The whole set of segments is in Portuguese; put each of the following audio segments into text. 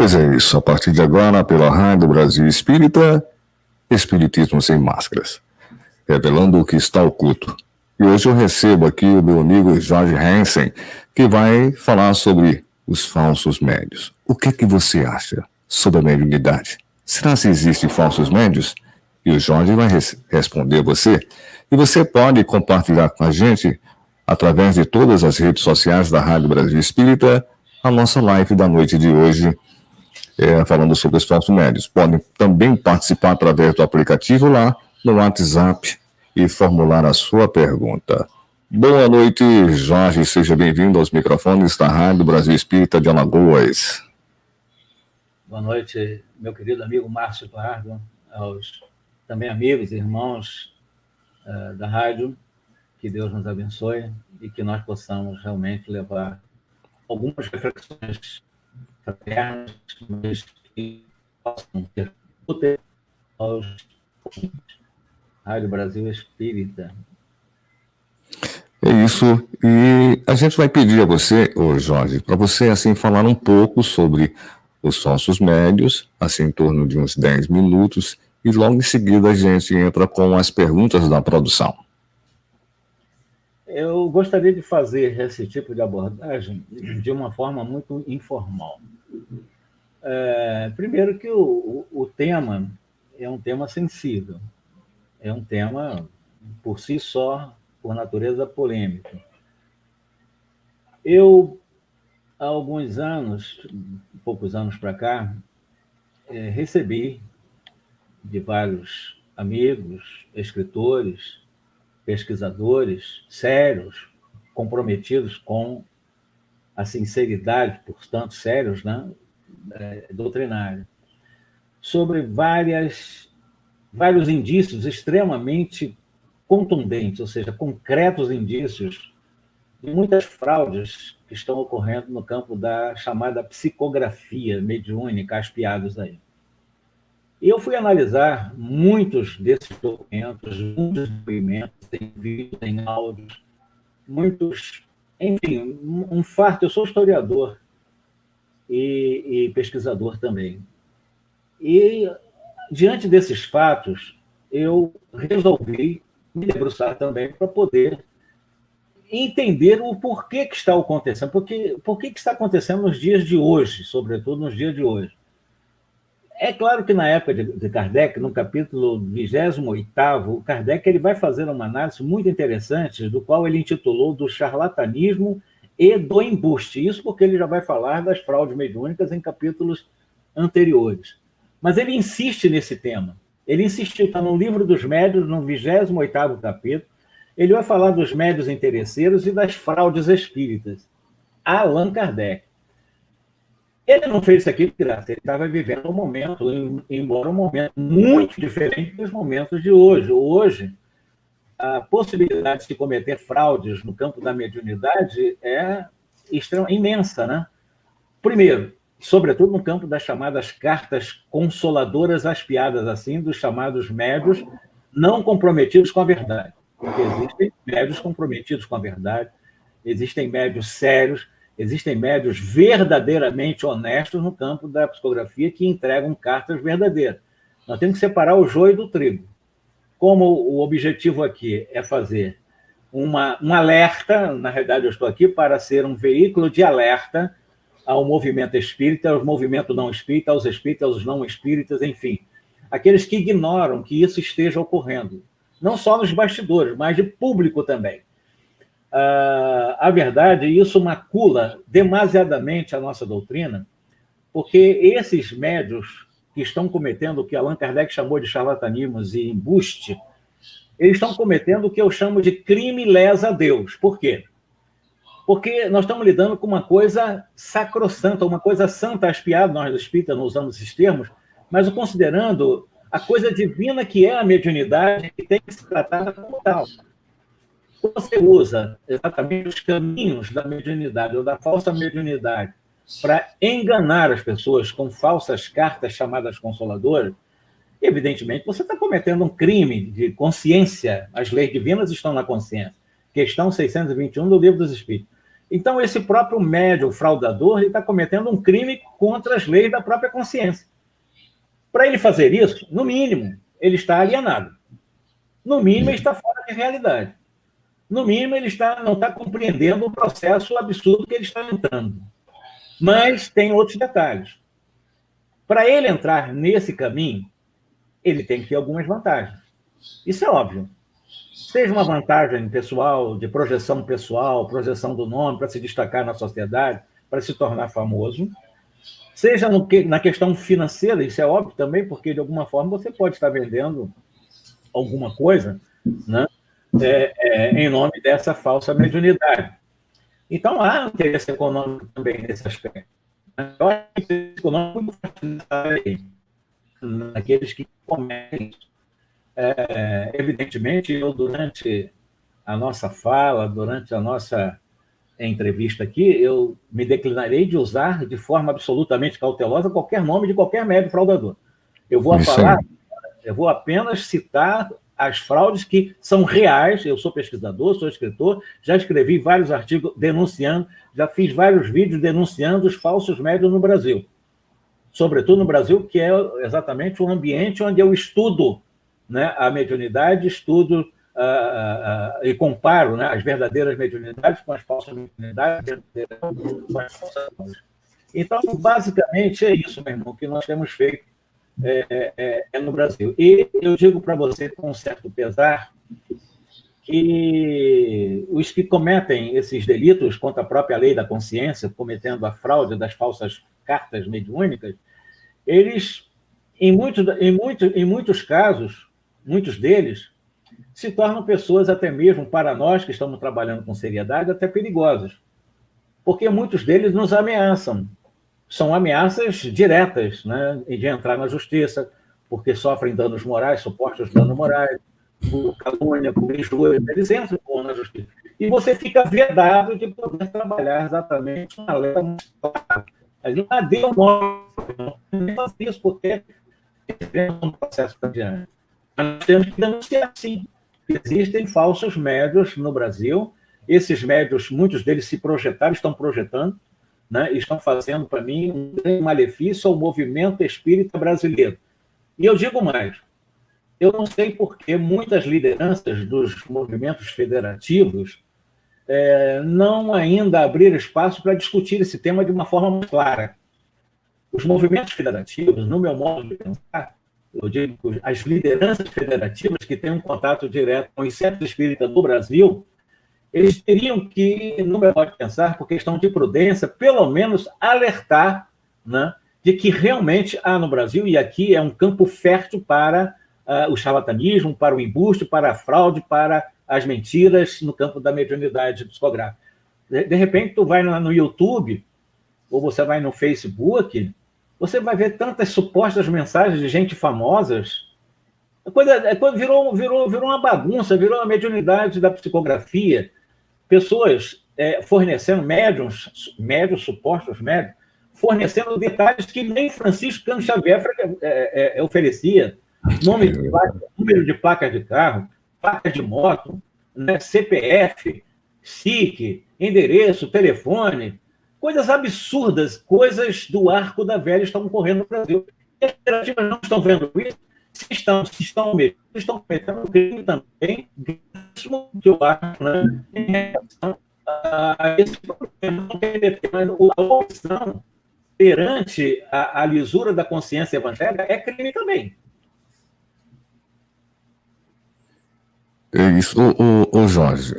Pois é isso, a partir de agora, pela Rádio Brasil Espírita, Espiritismo Sem Máscaras, revelando o que está oculto. E hoje eu recebo aqui o meu amigo Jorge Hansen, que vai falar sobre os falsos médios. O que é que você acha sobre a mediunidade? Será que existem falsos médios? E o Jorge vai responder você. E você pode compartilhar com a gente, através de todas as redes sociais da Rádio Brasil Espírita, a nossa live da noite de hoje, falando sobre os falsos médios. Podem também participar através do aplicativo lá no WhatsApp e formular a sua pergunta. Boa noite, Jorge. Seja bem-vindo aos microfones da Rádio Brasil Espírita de Alagoas. Boa noite, meu querido amigo Márcio Eduardo, aos também amigos e irmãos da rádio. Que Deus nos abençoe e que nós possamos realmente levar algumas reflexões fraternas, mas que possam ter úteis aos ouvintes. Rádio Brasil Espírita. É isso. E a gente vai pedir a você, Jorge, para você assim falar um pouco sobre os falsos médios, assim em torno de uns 10 minutos, e logo em seguida a gente entra com as perguntas da produção. Eu gostaria de fazer esse tipo de abordagem de uma forma muito informal. Primeiro que o tema é um tema sensível, é um tema, por si só, por natureza polêmico. Eu, há alguns anos, poucos anos para cá, recebi de vários amigos, escritores, pesquisadores sérios, comprometidos com a sinceridade, portanto, sérios, né, doutrinária, sobre vários indícios extremamente contundentes, ou seja, concretos indícios de muitas fraudes que estão ocorrendo no campo da chamada psicografia mediúnica, aspiados aí. E eu fui analisar muitos desses documentos, muitos depoimentos, em vídeos, em áudios, muitos, enfim, um farto. Eu sou historiador e pesquisador também. E, diante desses fatos, eu resolvi me debruçar também para poder entender o porquê que está acontecendo, por que está acontecendo nos dias de hoje, sobretudo nos dias de hoje. É claro que na época de Kardec, no capítulo 28º, Kardec ele vai fazer uma análise muito interessante, do qual ele intitulou do charlatanismo e do embuste. Isso porque ele já vai falar das fraudes mediúnicas em capítulos anteriores. Mas ele insiste nesse tema. Ele insistiu, está no Livro dos Médiuns, no 28º capítulo, ele vai falar dos médiuns interesseiros e das fraudes espíritas. Allan Kardec. Ele não fez isso aqui de graça, ele estava vivendo um momento, embora um momento muito diferente dos momentos de hoje. Hoje, a possibilidade de cometer fraudes no campo da mediunidade é imensa, né? Primeiro, sobretudo no campo das chamadas cartas consoladoras aspiadas, assim, dos chamados médiuns não comprometidos com a verdade. Porque existem médiuns comprometidos com a verdade, existem médiuns sérios, existem médiuns verdadeiramente honestos no campo da psicografia que entregam cartas verdadeiras. Nós temos que separar o joio do trigo. Como o objetivo aqui é fazer um alerta, na realidade eu estou aqui para ser um veículo de alerta ao movimento espírita, ao movimento não espírita, aos espíritas, aos não espíritas, enfim. Aqueles que ignoram que isso esteja ocorrendo. Não só nos bastidores, mas de público também. A verdade, isso macula demasiadamente a nossa doutrina, porque esses médiuns que estão cometendo o que Allan Kardec chamou de charlatanismos e embuste, eles estão cometendo o que eu chamo de crime lesa a Deus. Por quê? Porque nós estamos lidando com uma coisa sacrossanta, uma coisa santa, aspiada, nós espíritas não usamos esses termos, mas considerando a coisa divina que é a mediunidade, que tem que ser tratada como tal. Você usa exatamente os caminhos da mediunidade ou da falsa mediunidade para enganar as pessoas com falsas cartas chamadas consoladoras, evidentemente você está cometendo um crime de consciência. As leis divinas estão na consciência. Questão 621 do Livro dos Espíritos. Então, esse próprio médium fraudador está cometendo um crime contra as leis da própria consciência. Para ele fazer isso, no mínimo, ele está alienado. No mínimo, ele está fora de realidade. No mínimo, ele não está compreendendo o processo absurdo que ele está entrando. Mas tem outros detalhes. Para ele entrar nesse caminho, ele tem que ter algumas vantagens. Isso é óbvio. Seja uma vantagem pessoal, de projeção pessoal, projeção do nome, para se destacar na sociedade, para se tornar famoso. Seja na questão financeira, isso é óbvio também, porque de alguma forma você pode estar vendendo alguma coisa, né, em nome dessa falsa mediunidade. Então, há interesse econômico também nesse aspecto. Eu acho que interesse econômico muito forte naqueles que cometem. Evidentemente, eu, durante a nossa fala, durante a nossa entrevista aqui, eu me declinarei de usar de forma absolutamente cautelosa qualquer nome de qualquer médium fraudador. Eu vou apenas citar as fraudes que são reais. Eu sou pesquisador, sou escritor, já escrevi vários artigos denunciando, já fiz vários vídeos denunciando os falsos médiuns no Brasil. Sobretudo no Brasil, que é exatamente o ambiente onde eu estudo, né, a mediunidade, estudo e comparo, né, as verdadeiras mediunidades com as falsas mediunidades. Então, basicamente, é isso, meu irmão, que nós temos feito no Brasil. E eu digo para você, com um certo pesar, que os que cometem esses delitos contra a própria lei da consciência, cometendo a fraude das falsas cartas mediúnicas, eles, em muitos casos, muitos deles, se tornam pessoas, até mesmo para nós que estamos trabalhando com seriedade, até perigosas. Porque muitos deles nos ameaçam. São ameaças diretas, né, de entrar na justiça, porque sofrem danos morais, supostos danos morais, por calúnia, por injúria, eles entram na justiça. E você fica vedado de poder trabalhar exatamente na lei muito clara. Ali não deu nome, não faz isso, porque é um processo para diante. Nós temos que denunciar, sim. Existem falsos médiuns no Brasil. Esses médiuns, muitos deles se projetaram, estão projetando, né, estão fazendo, para mim, um grande malefício ao movimento espírita brasileiro. E eu digo mais, eu não sei por que muitas lideranças dos movimentos federativos não ainda abriram espaço para discutir esse tema de uma forma mais clara. Os movimentos federativos, no meu modo de pensar, eu digo que as lideranças federativas que têm um contato direto com os centros espíritas do Brasil, eles teriam que, no meu modo de pensar, por questão de prudência, pelo menos alertar, né, de que realmente há no Brasil, e aqui é um campo fértil para o charlatanismo, para o embuste, para a fraude, para as mentiras no campo da mediunidade psicográfica. De repente, tu vai no YouTube, ou você vai no Facebook, você vai ver tantas supostas mensagens de gente famosas. Virou uma bagunça, virou a mediunidade da psicografia. Pessoas fornecendo médiums, supostos médiums, fornecendo detalhes que nem Francisco Cândido Xavier oferecia. Número de placas de carro, placas de moto, né, CPF, SIC, endereço, telefone, coisas absurdas, coisas do arco da velha estão correndo no Brasil. E as federativas não estão vendo isso. Se estão cometendo um crime também, isso que eu acho, né, em relação a esse problema. A opção perante a lisura da consciência evangélica é crime também. É isso. Ô Jorge,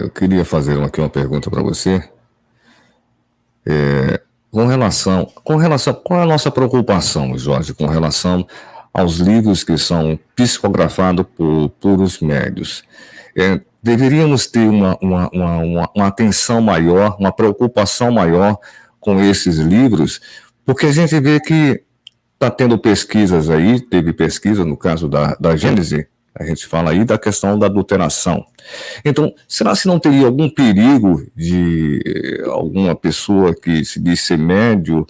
eu queria fazer aqui uma pergunta para você. Qual é a nossa preocupação, Jorge, com relação aos livros que são psicografados por os médios? Deveríamos ter uma atenção maior, uma preocupação maior com esses livros, porque a gente vê que está tendo pesquisas aí, teve pesquisa no caso da Gênese, a gente fala aí da questão da adulteração. Então, será que não teria algum perigo de alguma pessoa que se diz ser médium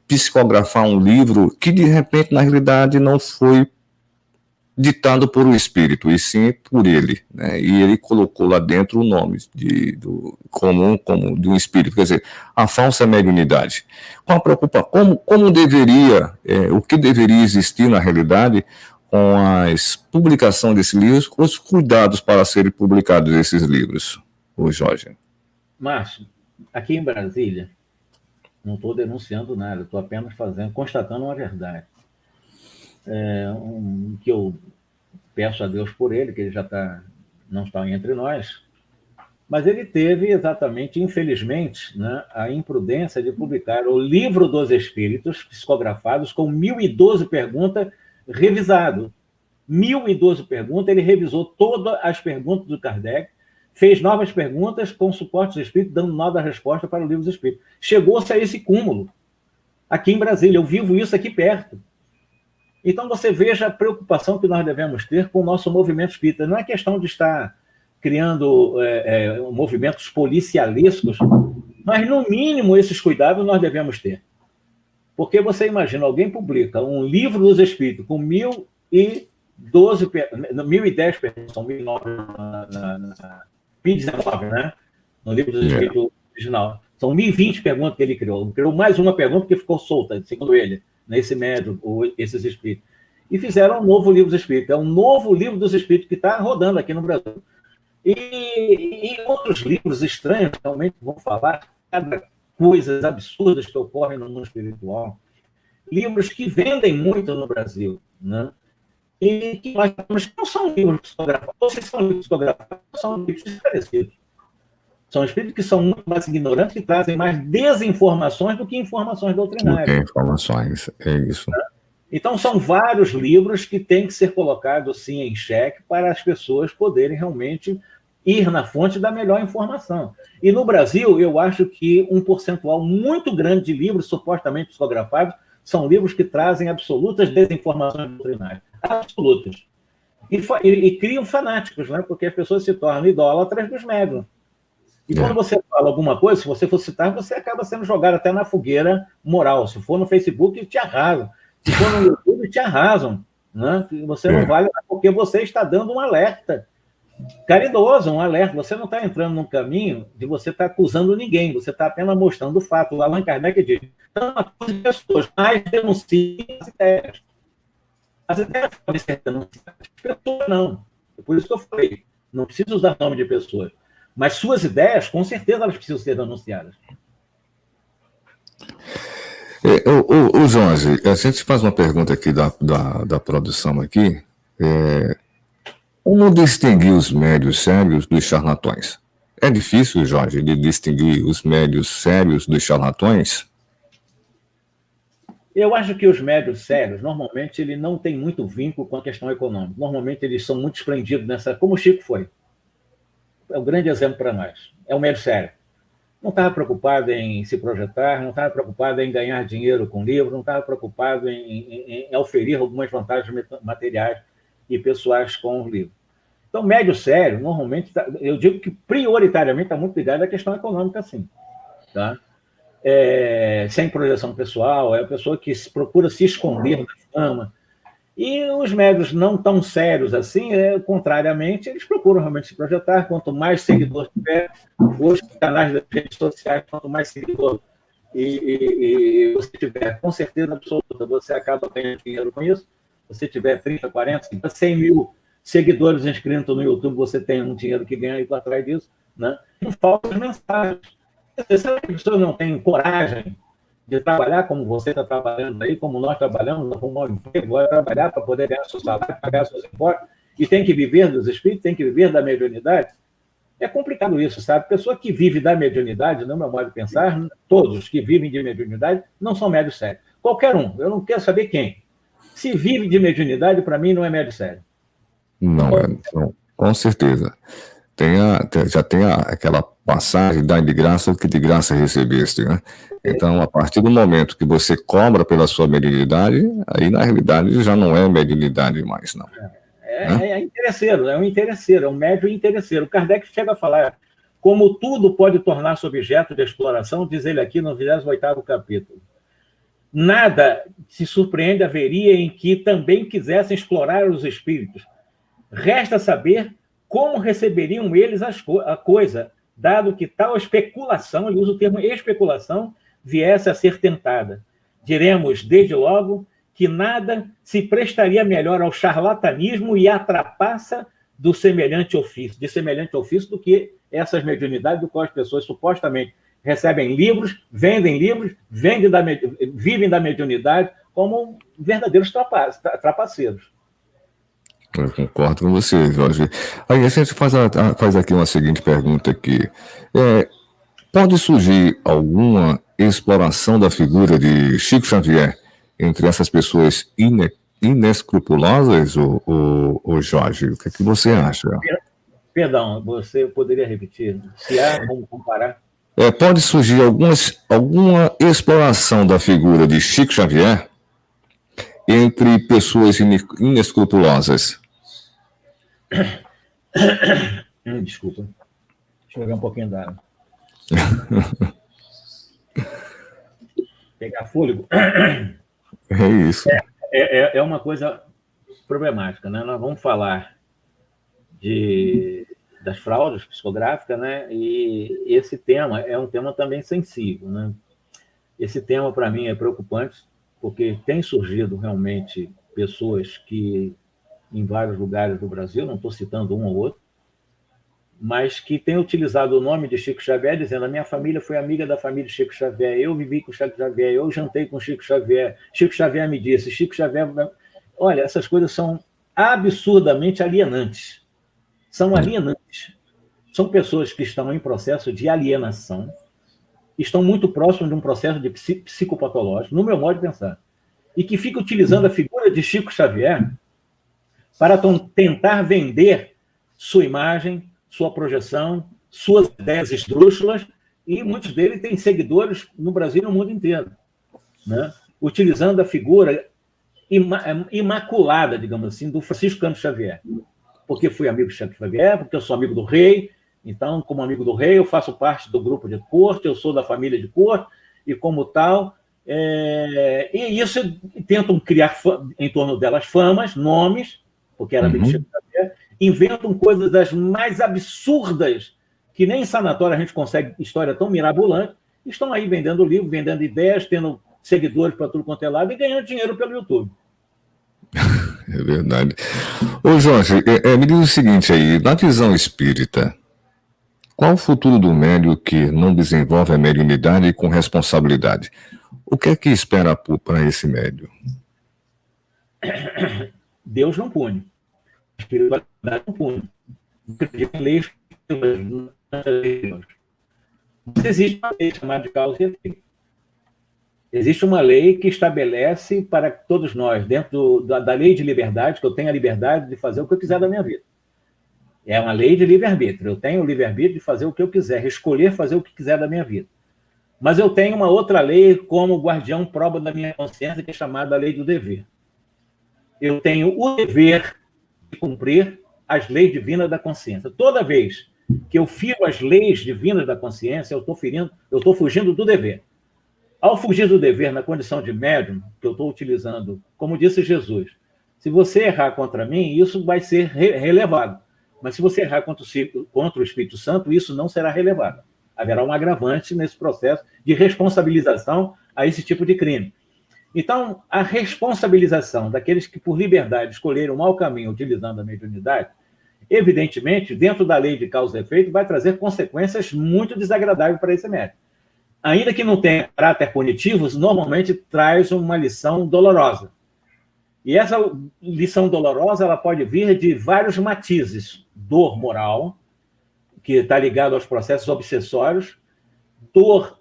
psicografar um livro que, de repente, na realidade, não foi ditado por um espírito, e sim por ele, né? E ele colocou lá dentro o nome como de um espírito, quer dizer, a falsa mediunidade. Com a preocupação, como deveria, o que deveria existir na realidade com a publicação desses livros, os cuidados para serem publicados esses livros, o Jorge? Márcio, aqui em Brasília, não estou denunciando nada, estou apenas constatando uma verdade. Que eu peço a Deus por ele, que ele não está entre nós, mas ele teve exatamente, infelizmente, né, a imprudência de publicar o Livro dos Espíritos, psicografados, com 1.012 perguntas, revisado. 1.012 perguntas, ele revisou todas as perguntas do Kardec, fez novas perguntas com suporte dos espíritos, dando nova resposta para o Livro dos Espíritos. Chegou-se a esse cúmulo, aqui em Brasília. Eu vivo isso aqui perto. Então, você veja a preocupação que nós devemos ter com o nosso movimento espírita. Não é questão de estar criando movimentos policialescos, mas, no mínimo, esses cuidados nós devemos ter. Porque você imagina, alguém publica um Livro dos Espíritos com 1.010 perguntas, são 1.019, né? No Livro dos Espíritos original. São 1.020 perguntas que ele criou. Ele criou mais uma pergunta que ficou solta, segundo ele, nesse médium, ou esses espíritos. E fizeram um novo Livro dos Espíritos. É um novo Livro dos Espíritos que está rodando aqui no Brasil. E outros livros estranhos, realmente, vão falar cada coisas absurdas que ocorrem no mundo espiritual. Livros que vendem muito no Brasil, né? E que nós não são livros psicografados. Ou se são livros psicografados, são livros esclarecidos. São espíritos que são muito mais ignorantes, que trazem mais desinformações do que informações doutrinárias. Do que informações, é isso. Então, são vários livros que têm que ser colocados, sim, em xeque para as pessoas poderem realmente ir na fonte da melhor informação. E no Brasil, eu acho que um percentual muito grande de livros supostamente psicografados são livros que trazem absolutas desinformações doutrinárias. Absolutas. E criam fanáticos, né? Porque as pessoas se tornam idólatras dos médiuns. E quando você fala alguma coisa, se você for citar, você acaba sendo jogado até na fogueira moral. Se for no Facebook, te arrasam. Se for no YouTube, te arrasam. Né? Você não vale, porque você está dando um alerta caridoso, um alerta. Você não está entrando num caminho de você estar acusando ninguém, você está apenas mostrando o fato. O Allan Kardec diz: não acuse pessoas, mas denuncie as ideias. As ideias podem ser denunciadas, as pessoas não. É por isso que eu falei, não preciso usar nome de pessoas. Mas suas ideias, com certeza, elas precisam ser denunciadas. O Jorge, a gente faz uma pergunta aqui da produção aqui. Como distinguir os médios sérios dos charlatões? É difícil, Jorge, de distinguir os médios sérios dos charlatões? Eu acho que os médios sérios, normalmente, ele não tem muito vínculo com a questão econômica. Normalmente, eles são muito desprendidos nessa... Como o Chico foi. É um grande exemplo para nós. É um médio sério. Não estava preocupado em se projetar, não estava preocupado em ganhar dinheiro com livro, não estava preocupado em oferir algumas vantagens materiais e pessoais com o livro. Então, médio sério, normalmente, eu digo que prioritariamente está muito ligado à questão econômica, sim. Tá? Sem projeção pessoal, é a pessoa que procura se esconder da fama. E os médios não tão sérios assim, contrariamente, eles procuram realmente se projetar. Quanto mais seguidores tiver, os canais das redes sociais, quanto mais seguidor e você tiver, com certeza absoluta, você acaba ganhando dinheiro com isso. Você tiver 30, 40, 50, 100 mil seguidores inscritos no YouTube, você tem um dinheiro que ganha aí por trás disso, né? Não faltam mensagens. Se as pessoas não têm coragem de trabalhar como você está trabalhando aí, como nós trabalhamos, arrumar um emprego, vai trabalhar para poder ganhar seu salário, pagar seus impostos, e tem que viver dos espíritos, tem que viver da mediunidade, é complicado isso, sabe? Pessoa que vive da mediunidade, no meu modo de pensar, todos que vivem de mediunidade não são médios sérios. Qualquer um, eu não quero saber quem. Se vive de mediunidade, para mim, não é médio sério. Não, com certeza. Já tem aquela passagem, dá de graça o que de graça recebeste, né? Então, a partir do momento que você cobra pela sua mediunidade, aí na realidade já não é mediunidade mais, não. É interesseiro, é um médio interesseiro. O Kardec chega a falar, como tudo pode tornar-se objeto de exploração, diz ele aqui no 28º capítulo. Nada se surpreende haveria em que também quisessem explorar os espíritos. Resta saber como receberiam eles a coisa, dado que tal especulação, ele usa o termo especulação, viesse a ser tentada. Diremos, desde logo, que nada se prestaria melhor ao charlatanismo e à trapaça de semelhante ofício do que essas mediunidades do qual as pessoas supostamente recebem livros, vendem livros, vivem da mediunidade como verdadeiros trapaceiros. Eu concordo com você, Jorge. Aí a gente faz aqui uma seguinte pergunta aqui. Pode surgir alguma exploração da figura de Chico Xavier entre essas pessoas inescrupulosas, ou Jorge? O que é que você acha? Perdão, você poderia repetir? Se há como comparar? Pode surgir alguma exploração da figura de Chico Xavier entre pessoas inescrupulosas? Desculpa. Deixa eu pegar um pouquinho d'água. Pegar fôlego. É isso. É uma coisa problemática, né? Nós vamos falar das fraudes psicográficas, né? E esse tema é um tema também sensível, né? Esse tema, para mim, é preocupante, porque tem surgido realmente pessoas que, em vários lugares do Brasil, não estou citando um ou outro, mas que têm utilizado o nome de Chico Xavier, dizendo: a minha família foi amiga da família de Chico Xavier, eu vivi com Chico Xavier, eu jantei com Chico Xavier me disse, Chico Xavier... Olha, essas coisas são absurdamente alienantes. São alienantes. São pessoas que estão em processo de alienação, estão muito próximos de um processo de psicopatológico, no meu modo de pensar, e que ficam utilizando a figura de Chico Xavier para tentar vender sua imagem, sua projeção, suas ideias esdrúxulas, e muitos deles têm seguidores no Brasil e no mundo inteiro, né? Utilizando a figura imaculada, digamos assim, do Francisco Cândido Xavier. Porque fui amigo de Chico Xavier, porque eu sou amigo do rei, então, como amigo do rei, eu faço parte do grupo de corte, eu sou da família de corte, e como tal... E isso tentam criar em torno delas famas, nomes, porque era amigo de Chico Xavier, inventam coisas das mais absurdas, que nem em sanatório a gente consegue história tão mirabolante, estão aí vendendo livro, vendendo ideias, tendo seguidores para tudo quanto é lado e ganhando dinheiro pelo YouTube. É verdade. Ô Jorge, me diz o seguinte aí, na visão espírita, qual o futuro do médium que não desenvolve a mediunidade com responsabilidade? O que é que espera para esse médium? Deus não pune. A espiritualidade não pune. Não acredita em leis. Mas existe uma lei chamada de causa e efeito. Existe uma lei que estabelece para todos nós, dentro da lei de liberdade, que eu tenho a liberdade de fazer o que eu quiser da minha vida. É uma lei de livre-arbítrio. Eu tenho o livre-arbítrio de fazer o que eu quiser, escolher fazer o que quiser da minha vida. Mas eu tenho uma outra lei como guardião prova da minha consciência, que é chamada lei do dever. Eu tenho o dever de cumprir as leis divinas da consciência. Toda vez que eu firo as leis divinas da consciência, eu estou fugindo do dever. Ao fugir do dever na condição de médium, que eu estou utilizando, como disse Jesus, se você errar contra mim, isso vai ser relevado. Mas se você errar contra o Espírito Santo, isso não será relevado. Haverá um agravante nesse processo de responsabilização a esse tipo de crime. Então, a responsabilização daqueles que, por liberdade, escolheram o mau caminho utilizando a mediunidade, evidentemente, dentro da lei de causa e efeito, vai trazer consequências muito desagradáveis para esse médium. Ainda que não tenha caráter punitivo, normalmente traz uma lição dolorosa. E essa lição dolorosa ela pode vir de vários matizes. Dor moral, que está ligado aos processos obsessórios, dor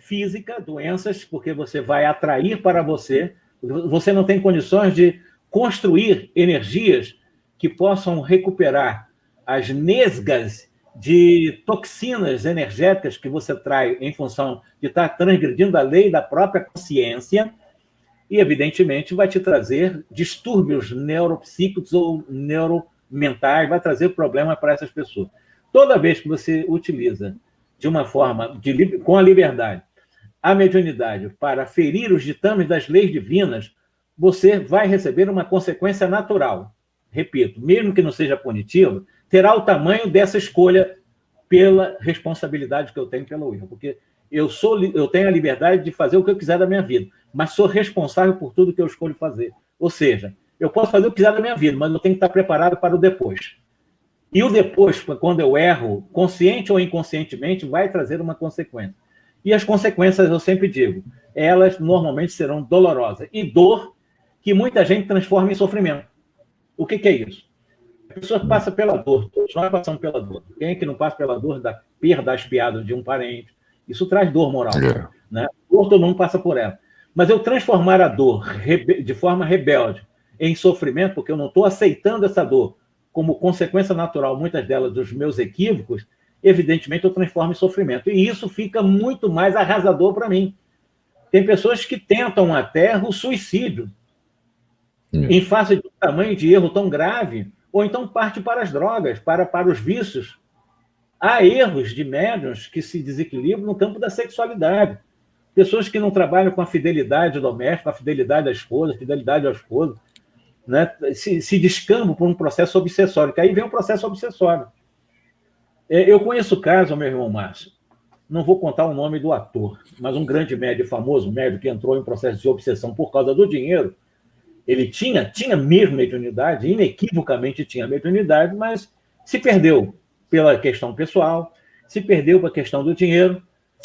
física, doenças, porque você vai atrair para você, você não tem condições de construir energias que possam recuperar as nesgas de toxinas energéticas que você traz em função de estar transgredindo a lei da própria consciência, e, evidentemente, vai te trazer distúrbios neuropsíquicos ou neuromentais, vai trazer problema para essas pessoas. Toda vez que você utiliza de uma forma, com a liberdade, a mediunidade para ferir os ditames das leis divinas, você vai receber uma consequência natural. Repito, mesmo que não seja punitiva, terá o tamanho dessa escolha pela responsabilidade que eu tenho pelo erro. Porque eu tenho a liberdade de fazer o que eu quiser da minha vida, mas sou responsável por tudo que eu escolho fazer. Ou seja, eu posso fazer o que quiser da minha vida, mas eu tenho que estar preparado para o depois. E o depois, quando eu erro, consciente ou inconscientemente, vai trazer uma consequência. E as consequências, eu sempre digo, elas normalmente serão dolorosas. E dor que muita gente transforma em sofrimento. O que é isso? A pessoa passa pela dor, todos nós passamos pela dor. Quem é que não passa pela dor da perda espiada de um parente? Isso traz dor moral. Né? Dor, todo mundo passa por ela. Mas eu transformar a dor de forma rebelde em sofrimento, porque eu não estou aceitando essa dor como consequência natural, muitas delas dos meus equívocos, evidentemente eu transformo em sofrimento. E isso fica muito mais arrasador para mim. Tem pessoas que tentam até o suicídio em face de um tamanho de erro tão grave, ou então parte para as drogas, para os vícios. Há erros de médiuns que se desequilibram no campo da sexualidade. Pessoas que não trabalham com a fidelidade doméstica, a fidelidade à esposa, a fidelidade ao esposo, né? se descambam por um processo obsessório, que aí vem um processo obsessório. Eu conheço o caso, meu irmão Márcio, não vou contar o nome do ator, mas um grande médium, famoso médium, que entrou em processo de obsessão por causa do dinheiro. Ele tinha mesmo mediunidade, inequivocamente tinha mediunidade, mas se perdeu pela questão pessoal, se perdeu pela questão do dinheiro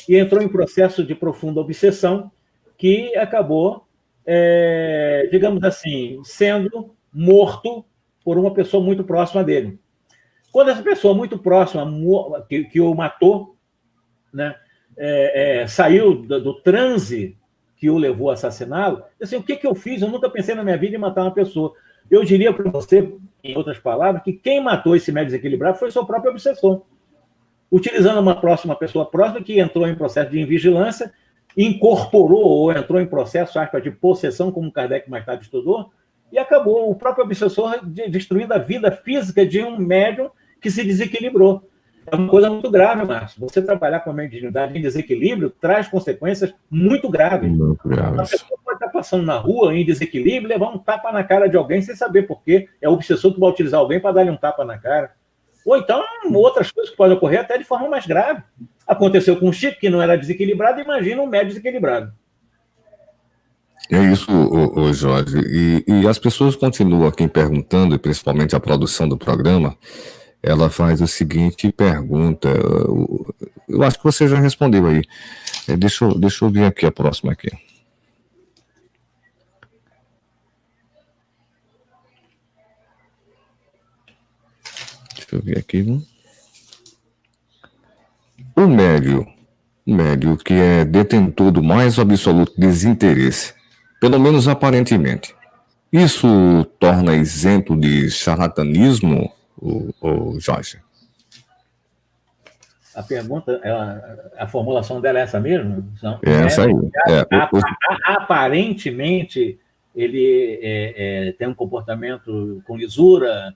e entrou em processo de profunda obsessão que acabou, digamos assim, sendo morto por uma pessoa muito próxima dele. Quando essa pessoa muito próxima que o matou, né, saiu do transe que o levou a assassiná-lo, assim, o que eu fiz? Eu nunca pensei na minha vida em matar uma pessoa. Eu diria para você, em outras palavras, que quem matou esse médium desequilibrado foi o seu próprio obsessor. Utilizando uma pessoa próxima que entrou em processo de invigilância, incorporou ou entrou em processo de possessão, como Kardec mais tarde estudou, e acabou o próprio obsessor destruindo a vida física de um médium que se desequilibrou. É uma coisa muito grave, Márcio. Você trabalhar com a mediunidade em desequilíbrio traz consequências muito graves. Muito graves. A pessoa pode estar passando na rua em desequilíbrio e levar um tapa na cara de alguém sem saber por quê. É o obsessor que vai utilizar alguém para dar-lhe um tapa na cara. Ou então, outras coisas que podem ocorrer até de forma mais grave. Aconteceu com o Chico, que não era desequilibrado, imagina um médium desequilibrado. É isso, Jorge. E as pessoas continuam aqui perguntando, e principalmente a produção do programa, ela faz a seguinte pergunta. Eu acho que você já respondeu aí. Deixa eu ver aqui a próxima aqui. Deixa eu ver aqui. O médio que é detentor do mais absoluto desinteresse, pelo menos aparentemente, isso torna isento de charlatanismo, o Jorge? A pergunta, a formulação dela é essa mesmo? É essa aí. Aparentemente, ele tem um comportamento com lisura,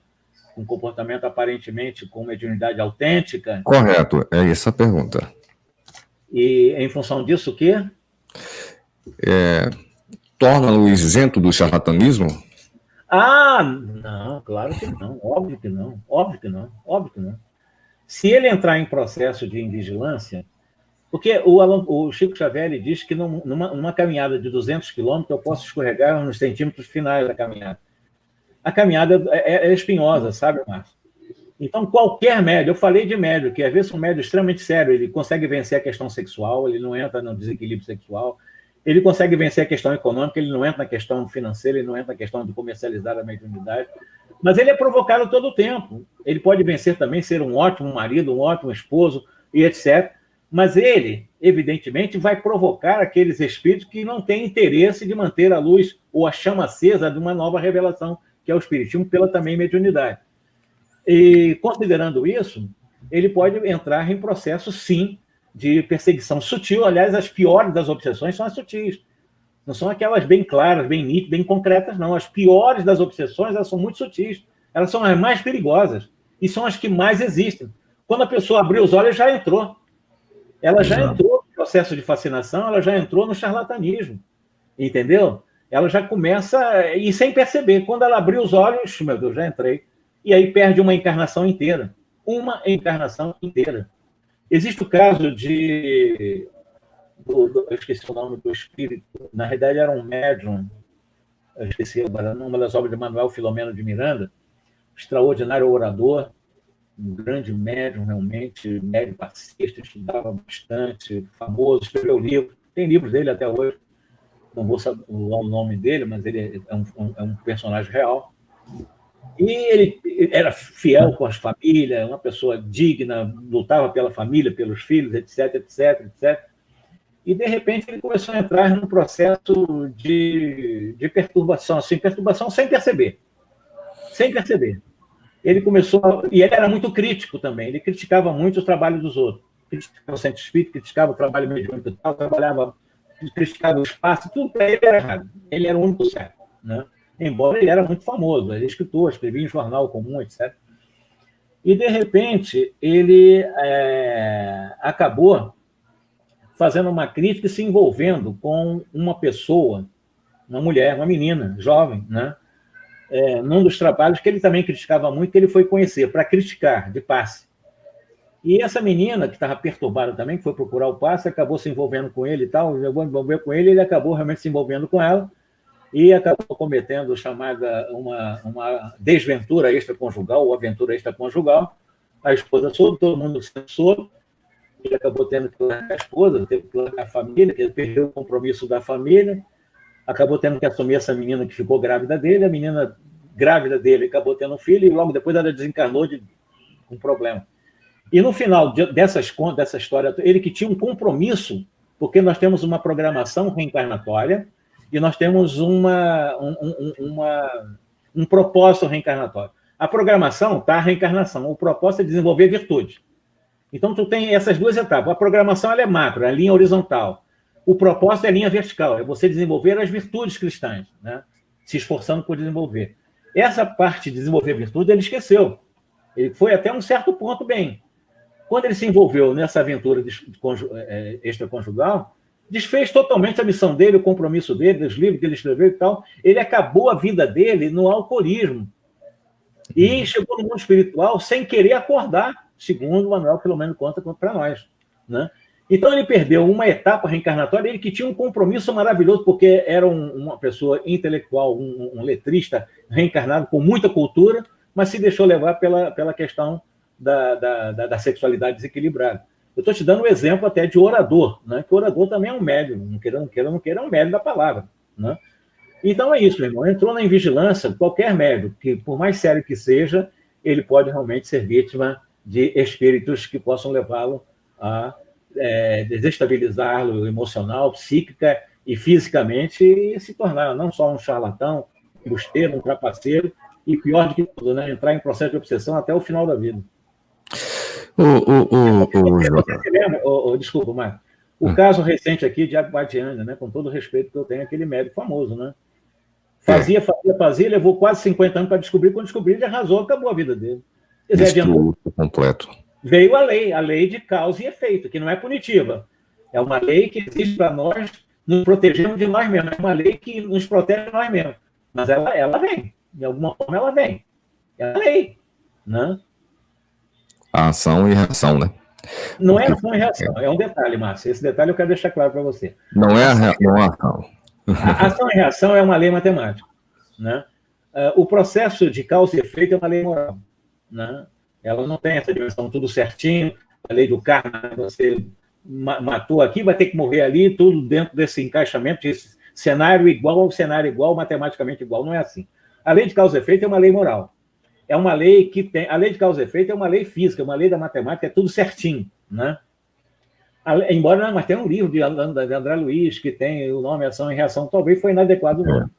um comportamento aparentemente com mediunidade autêntica. Correto, é essa a pergunta. E em função disso, o quê? Torna-o isento do charlatanismo? Não, claro que não, óbvio que não. Se ele entrar em processo de invigilância, porque o Chico Xavier ele diz que numa caminhada de 200 quilômetros eu posso escorregar nos centímetros finais da caminhada. A caminhada é espinhosa, sabe, Márcio? Então, qualquer médio, eu falei de médio, que às vezes um médio extremamente sério, ele consegue vencer a questão sexual, ele não entra no desequilíbrio sexual, ele consegue vencer a questão econômica, ele não entra na questão financeira, ele não entra na questão de comercializar a mediunidade, mas ele é provocado todo o tempo. Ele pode vencer também, ser um ótimo marido, um ótimo esposo e etc. Mas ele, evidentemente, vai provocar aqueles espíritos que não têm interesse de manter a luz ou a chama acesa de uma nova revelação, que é o espiritismo, pela também mediunidade. E, considerando isso, ele pode entrar em processo, sim, de perseguição sutil. Aliás, as piores das obsessões são as sutis. Não são aquelas bem claras, bem nítidas, bem concretas, não. As piores das obsessões, elas são muito sutis. Elas são as mais perigosas e são as que mais existem. Quando a pessoa abriu os olhos, já entrou. Ela já entrou processo de fascinação, ela já entrou no charlatanismo, entendeu? Ela já começa, e sem perceber, quando ela abriu os olhos, meu Deus, já entrei, e aí perde uma encarnação inteira. Uma encarnação inteira. Existe o caso eu esqueci o nome do espírito, na realidade era um médium, eu esqueci agora, numa das obras de Manuel Filomeno de Miranda, extraordinário orador, um grande médium, realmente, médium passista, estudava bastante, famoso, escreveu livros, tem livros dele até hoje, não vou saber o nome dele, mas ele é um personagem real. E ele era fiel com as famílias, uma pessoa digna, lutava pela família, pelos filhos, etc, etc, etc. E, de repente, ele começou a entrar num processo de perturbação, assim, perturbação sem perceber. Sem perceber. Ele começou... E ele era muito crítico também, ele criticava muito o trabalho dos outros. Criticava o centro espírita, criticava o trabalho mediúnico e tal, criticava o espaço, tudo para ele era errado. Ele era o único certo, né? Embora ele era muito famoso, ele era escritor, escrevia em jornal comum, etc. E, de repente, ele acabou fazendo uma crítica e se envolvendo com uma pessoa, uma mulher, uma menina, jovem, né? Num dos trabalhos que ele também criticava muito, que ele foi conhecer, para criticar, de passe. E essa menina, que estava perturbada também, que foi procurar o passe, acabou se envolvendo com ele e tal, eu vou envolver com ele, ele acabou realmente se envolvendo com ela, e acabou cometendo chamada uma desventura extraconjugal, ou aventura extraconjugal. A esposa soube, todo mundo soube, ele acabou tendo que largar a esposa, teve que largar a família, que ele perdeu o compromisso da família, acabou tendo que assumir essa menina que ficou grávida dele, a menina grávida dele acabou tendo um filho, e logo depois ela desencarnou com problema. E no final dessa história, ele que tinha um compromisso, porque nós temos uma programação reencarnatória, e nós temos um propósito reencarnatório. A programação está a reencarnação, o propósito é desenvolver virtude. Então, tu tem essas duas etapas. A programação ela é macro, é a linha horizontal. O propósito é a linha vertical, é você desenvolver as virtudes cristãs, né? Se esforçando por desenvolver. Essa parte de desenvolver virtude, ele esqueceu. Ele foi até um certo ponto bem. Quando ele se envolveu nessa aventura extraconjugal, desfez totalmente a missão dele, o compromisso dele, os livros que ele escreveu e tal. Ele acabou a vida dele no alcoolismo. E chegou no mundo espiritual sem querer acordar, segundo o Manuel Filomeno conta para nós, né? Então, ele perdeu uma etapa reencarnatória, ele que tinha um compromisso maravilhoso, porque era uma pessoa intelectual, um letrista reencarnado com muita cultura, mas se deixou levar pela questão da sexualidade desequilibrada. Eu estou te dando um exemplo até de orador, né? Que o orador também é um médium, não queira, é um médium da palavra, né? Então é isso, meu irmão. Entrou na invigilância, qualquer médium, que por mais sério que seja, ele pode realmente ser vítima de espíritos que possam levá-lo a desestabilizá-lo emocional, psíquica e fisicamente, e se tornar não só um charlatão, um busteiro, um trapaceiro, e pior do que tudo, né? Entrar em processo de obsessão até o final da vida. Você lembra, desculpa, Marco, o caso recente aqui de Abadiânia, né? Com todo o respeito que eu tenho, aquele médico famoso, né? Fazia, levou quase 50 anos para descobrir, quando descobriu, ele arrasou, acabou a vida dele. Destruiu completo. Veio a lei de causa e efeito, que não é punitiva. É uma lei que existe para nós nos protegermos de nós mesmos. É uma lei que nos protege de nós mesmos. Mas ela vem. De alguma forma, ela vem. É a lei. Né? A ação e reação, né? Não é ação e reação. É um detalhe, Márcio. Esse detalhe eu quero deixar claro para você. Não é a ação. A ação e reação é uma lei matemática. Né? O processo de causa e efeito é uma lei moral. Né? Ela não tem essa dimensão tudo certinho, a lei do karma, você matou aqui, vai ter que morrer ali, tudo dentro desse encaixamento, desse cenário igual, matematicamente igual, não é assim. A lei de causa e efeito é uma lei moral. É uma lei que tem... A lei de causa e efeito é uma lei física, uma lei da matemática, é tudo certinho, né? Embora, mas tem um livro de André Luiz que tem o nome Ação e Reação, talvez foi inadequado o nome.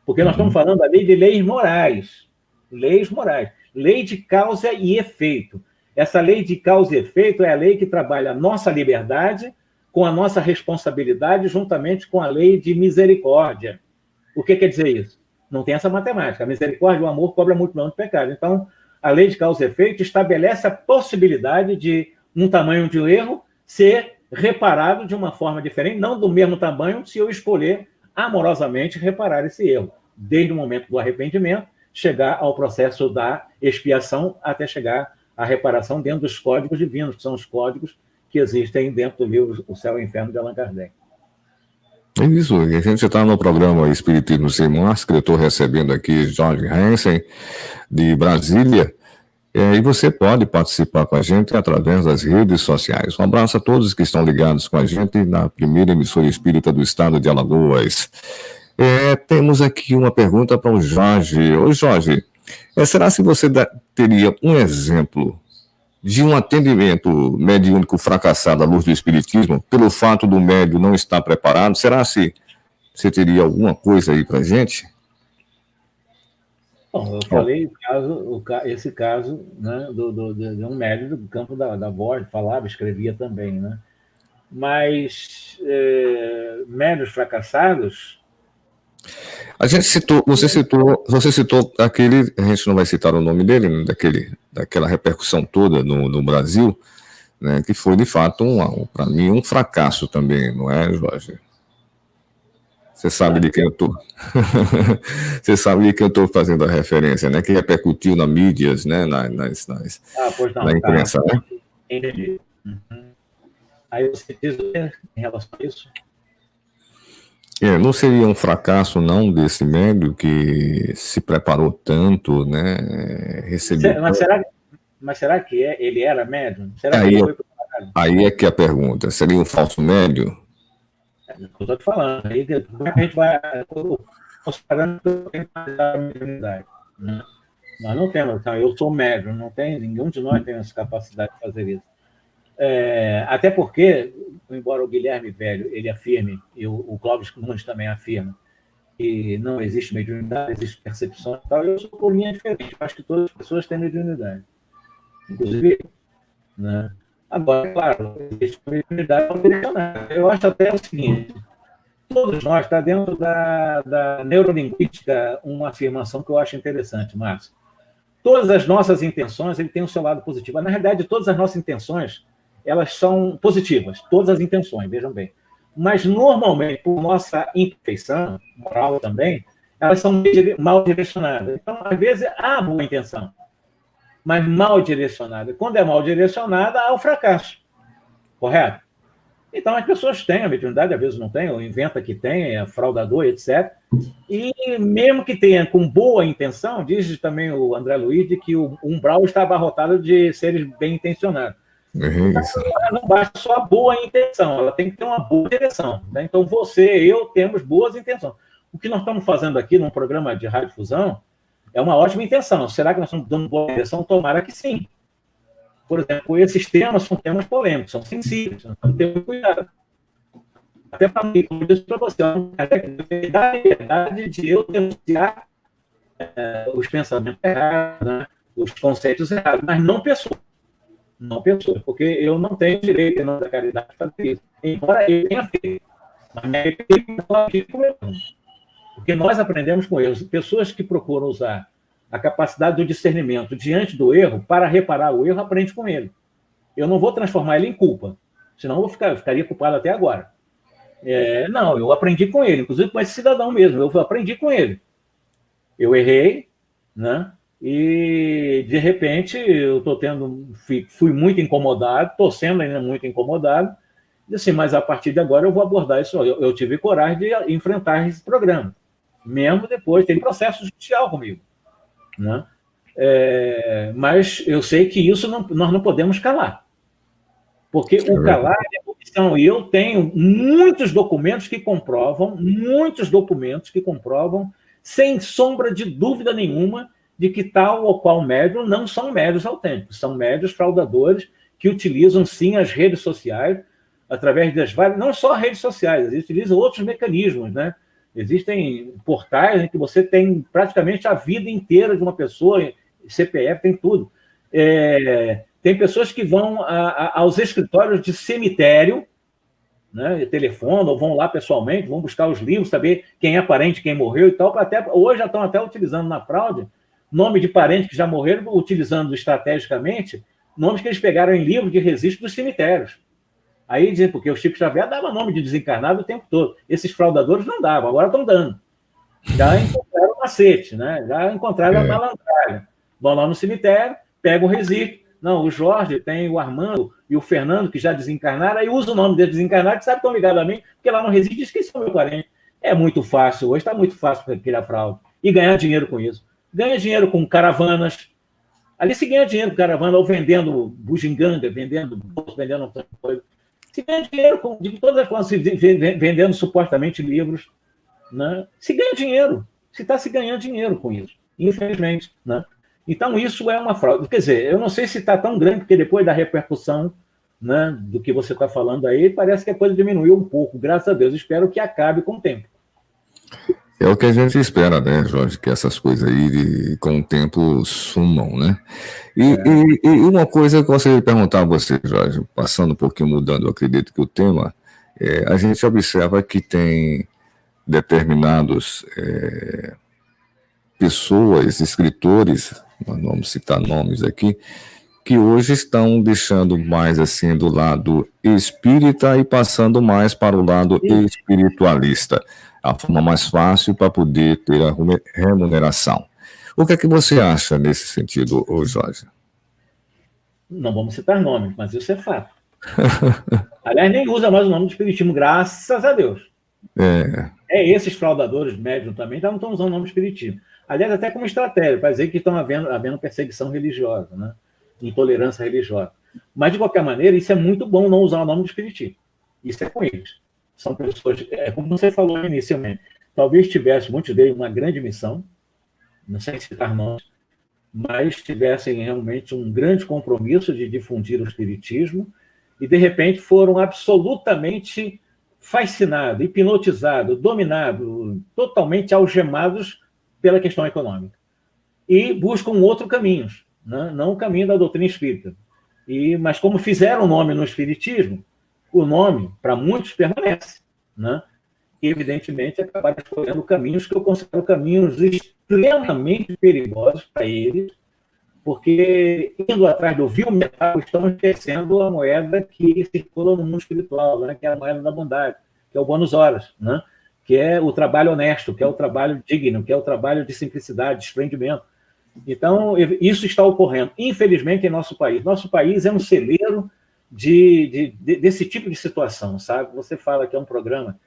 Porque nós estamos falando da lei de leis morais. Leis morais. Lei de causa e efeito. Essa lei de causa e efeito é a lei que trabalha a nossa liberdade com a nossa responsabilidade, juntamente com a lei de misericórdia. O que quer dizer isso? Não tem essa matemática. A misericórdia e o amor cobram muito não do pecado. Então, a lei de causa e efeito estabelece a possibilidade de um tamanho de um erro ser reparado de uma forma diferente, não do mesmo tamanho, se eu escolher amorosamente reparar esse erro, desde o momento do arrependimento, chegar ao processo da expiação, até chegar à reparação dentro dos códigos divinos, que são os códigos que existem dentro do livro O Céu e o Inferno de Allan Kardec. É isso, a gente está no programa Espiritismo Sem Máscara, eu estou recebendo aqui Jorge Hansen, de Brasília, e você pode participar com a gente através das redes sociais. Um abraço a todos que estão ligados com a gente na primeira emissora espírita do estado de Alagoas. Temos aqui uma pergunta para o Jorge. Oi, Jorge, será se você teria um exemplo de um atendimento mediúnico fracassado à luz do Espiritismo, pelo fato do médium não estar preparado? Será se você teria alguma coisa aí para a gente? Bom, eu falei esse caso, né, de um médium do campo da voz, falava, escrevia também, né? Mas médiuns fracassados... Você citou aquele, a gente não vai citar o nome dele, né, daquela repercussão toda no Brasil, né, que foi de fato, para mim, um fracasso também, não é, Jorge? Você sabe de quem eu estou. Você sabe de quem eu estou fazendo a referência, né? Que repercutiu nas mídias, né? Pois não, na imprensa, tá. Né? Entendi. Uhum. Aí você diz em relação a isso? Não seria um fracasso, não, desse médium que se preparou tanto, né? Recebeu. Mas será que ele era médium? Será que ele foi preparado? Aí é que a pergunta: seria um falso médium? Eu estou te falando. Aí, como é que a gente vai considerando a mediunidade? Né? Nós não temos, então, eu sou médium, não tem, nenhum de nós tem essa capacidade de fazer isso. Até porque, embora o Guilherme Velho ele afirme, e o Clóvis Nunes também afirma, que não existe mediunidade, existe percepção e tal, eu sou por linha diferente. Eu acho que todas as pessoas têm mediunidade. Inclusive, né? Agora, claro, existe mediunidade não direcionada. Eu acho até o seguinte: todos nós, está dentro da neurolinguística uma afirmação que eu acho interessante, Márcio. Todas as nossas intenções, ele tem o seu lado positivo. Na realidade, todas as nossas intenções, elas são positivas, todas as intenções, vejam bem. Mas, normalmente, por nossa imperfeição, moral também, elas são mal direcionadas. Então, às vezes, há boa intenção, mas mal direcionada. Quando é mal direcionada, há o fracasso. Correto? Então, as pessoas têm a mediunidade, às vezes não têm, ou inventa que tem, é fraudador, etc. E mesmo que tenha com boa intenção, diz também o André Luiz que o umbral está abarrotado de seres bem intencionados. Então, não basta só a boa intenção, ela tem que ter uma boa direção. Né? Então, você e eu temos boas intenções. O que nós estamos fazendo aqui num programa de radiodifusão é uma ótima intenção. Será que nós estamos dando boa direção? Tomara que sim. Por exemplo, esses temas são temas polêmicos, são sensíveis, nós temos que ter cuidado. Até para mim, como eu disse para você, dá a liberdade de eu denunciar os pensamentos errados, né? Os conceitos errados, mas não pessoas. Não pessoas, porque eu não tenho direito, em nome da caridade, de fazer isso. Embora eu tenha feito. Mas minha porque nós aprendemos com erros. Pessoas que procuram usar a capacidade do discernimento diante do erro, para reparar o erro, aprende com ele. Eu não vou transformar ele em culpa, senão eu ficaria culpado até agora. Não, eu aprendi com ele, inclusive com esse cidadão mesmo, eu aprendi com ele. Eu errei, né? E, de repente, eu fui muito incomodado, estou sendo ainda muito incomodado, e assim, mas a partir de agora eu vou abordar isso. Eu tive coragem de enfrentar esse programa, mesmo depois, tem processo judicial comigo. Né? Mas eu sei que isso nós não podemos calar. Porque o calar é opção. E eu tenho muitos documentos que comprovam, sem sombra de dúvida nenhuma, de que tal ou qual médium não são médios autênticos, são médios fraudadores que utilizam, sim, as redes sociais, através das várias, não só redes sociais, eles utilizam outros mecanismos, né? Existem portais em que você tem praticamente a vida inteira de uma pessoa, CPF, tem tudo. Tem pessoas que vão aos escritórios de cemitério, né, telefonam, ou vão lá pessoalmente, vão buscar os livros, saber quem é parente, quem morreu e tal. Hoje já estão até utilizando na fraude nome de parentes que já morreram, utilizando estrategicamente nomes que eles pegaram em livros de registro dos cemitérios. Aí dizem, porque o Chico Xavier dava nome de desencarnado o tempo todo. Esses fraudadores não davam, agora estão dando. Já encontraram o macete, né? Já encontraram a malandragem. Vão lá no cemitério, pegam o registro. Não, o Jorge tem o Armando e o Fernando, que já desencarnaram, aí usa o nome deles desencarnados, que sabe que estão ligados a mim, porque lá no registro diz que são meu parente. É muito fácil, hoje está muito fácil para criar fraude. E ganhar dinheiro com isso. Ganha dinheiro com caravanas. Ali se ganha dinheiro com caravana, ou vendendo bugiganga, vendendo bolsa, vendendo outra coisa. Se ganha dinheiro de todas as formas, vendendo supostamente livros. Né? Se ganha dinheiro. Se está se ganhando dinheiro com isso, infelizmente. Né? Então, isso é uma fraude. Quer dizer, eu não sei se está tão grande, porque depois da repercussão, né, do que você está falando aí, parece que a coisa diminuiu um pouco, graças a Deus. Espero que acabe com o tempo. É o que a gente espera, né, Jorge? Que essas coisas aí, com o tempo, sumam, né? E uma coisa que eu gostaria de perguntar a você, Jorge, passando um pouquinho, mudando, eu acredito que o tema, a gente observa que tem determinados pessoas, escritores, nós vamos citar nomes aqui, que hoje estão deixando mais assim do lado espírita e passando mais para o lado espiritualista, a forma mais fácil para poder ter a remuneração. O que é que você acha nesse sentido, Jorge? Não vamos citar nomes, mas isso é fato. Aliás, nem usa mais o nome do espiritismo, graças a Deus. Esses fraudadores médiums também não estão usando o nome do espiritismo. Aliás, até como estratégia, para dizer que estão havendo perseguição religiosa, né? Intolerância religiosa. Mas, de qualquer maneira, isso é muito bom não usar o nome do espiritismo. Isso é com eles. São pessoas, como você falou inicialmente, talvez tivesse, muitos deles, uma grande missão, não sei citar nomes, mas tivessem realmente um grande compromisso de difundir o espiritismo e, de repente, foram absolutamente fascinados, hipnotizados, dominados, totalmente algemados pela questão econômica. E buscam outro caminho, né? Não o caminho da doutrina espírita. Mas como fizeram o nome no espiritismo, o nome, para muitos, permanece. Né? E, evidentemente, acabaram escolhendo caminhos que eu considero caminhos extremamente perigosos para eles, porque, indo atrás do vil metal, estão esquecendo a moeda que circula no mundo espiritual, né? Que é a moeda da bondade, que é o bônus horas, né? Que é o trabalho honesto, que é o trabalho digno, que é o trabalho de simplicidade, desprendimento. Então, isso está ocorrendo, infelizmente, em nosso país. Nosso país é um celeiro desse tipo de situação, sabe? Você fala que é um programa,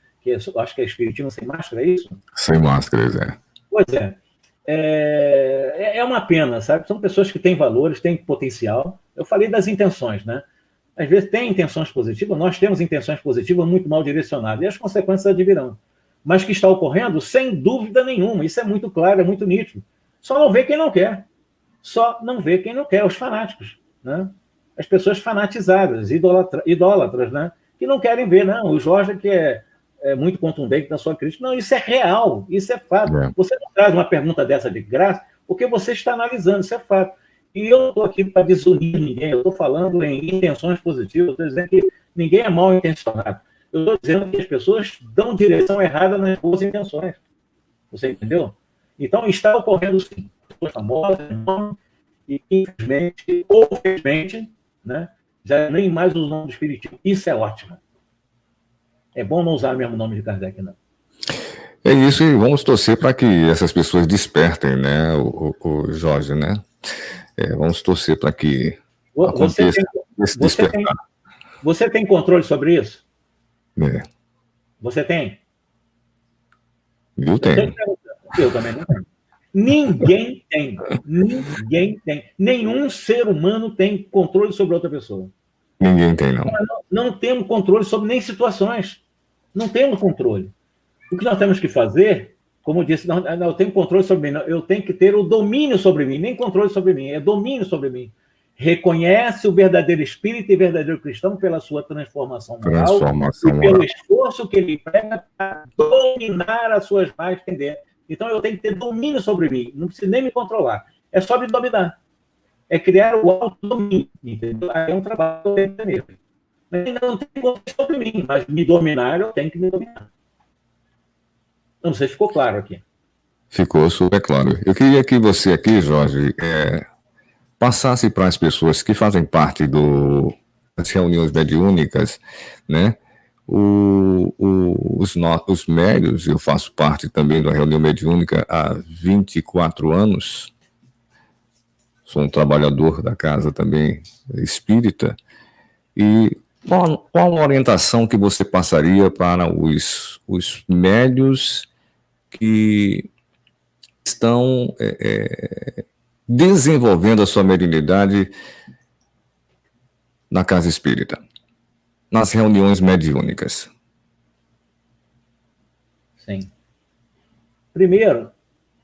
acho que é Espiritismo Sem Máscara, é isso? Sem máscaras, Pois é. É uma pena, sabe? São pessoas que têm valores, têm potencial. Eu falei das intenções, né? Às vezes tem intenções positivas, nós temos intenções positivas muito mal direcionadas, e as consequências advirão. Mas que está ocorrendo, sem dúvida nenhuma, isso é muito claro, é muito nítido. Só não vê quem não quer. Só não vê quem não quer, os fanáticos, né? As pessoas fanatizadas, idólatras, né? Que não querem ver, não. O Jorge, que é muito contundente na sua crítica. Não, isso é real, isso é fato. Você não traz uma pergunta dessa de graça, porque você está analisando, isso é fato. E eu não estou aqui para desunir ninguém, eu estou falando em intenções positivas, eu estou dizendo que ninguém é mal intencionado. Eu estou dizendo que as pessoas dão direção errada nas boas intenções. Você entendeu? Então, está ocorrendo sim. Pessoas famosas, e infelizmente, ou felizmente, né, já nem mais usa o nome do espiritismo. Isso é ótimo. É bom não usar o mesmo nome de Kardec, não. É isso, e vamos torcer para que essas pessoas despertem, né, o Jorge, né? Vamos torcer para que aconteça esse despertar. Você tem controle sobre isso? Você tem? Eu tenho. Eu também não tenho. Ninguém tem. Ninguém tem. Nenhum ser humano tem controle sobre outra pessoa. Ninguém tem, não. Não temos controle sobre nem situações. Não temos controle. O que nós temos que fazer, como eu disse, não, eu tenho controle sobre mim, não, eu tenho que ter o domínio sobre mim, nem controle sobre mim, é domínio sobre mim. Reconhece o verdadeiro espírito e verdadeiro cristão pela sua transformação moral e pelo esforço que ele prega para dominar as suas mais tendências. Então eu tenho que ter domínio sobre mim, não preciso nem me controlar, é só me dominar. É criar o autodomínio, entendeu? Aí é um trabalho que eu tenho que ter mesmo. Mas ainda não tem controle sobre mim, mas me dominar, eu tenho que me dominar. Eu não sei se ficou claro aqui. Ficou super claro. Eu queria que você aqui, Jorge, passasse para as pessoas que fazem parte do as reuniões mediúnicas, né? Os médiuns, eu faço parte também da reunião mediúnica há 24 anos, sou um trabalhador da casa também espírita, e qual a orientação que você passaria para os médiuns que estão desenvolvendo a sua mediunidade na casa espírita, nas reuniões mediúnicas? Sim. Primeiro,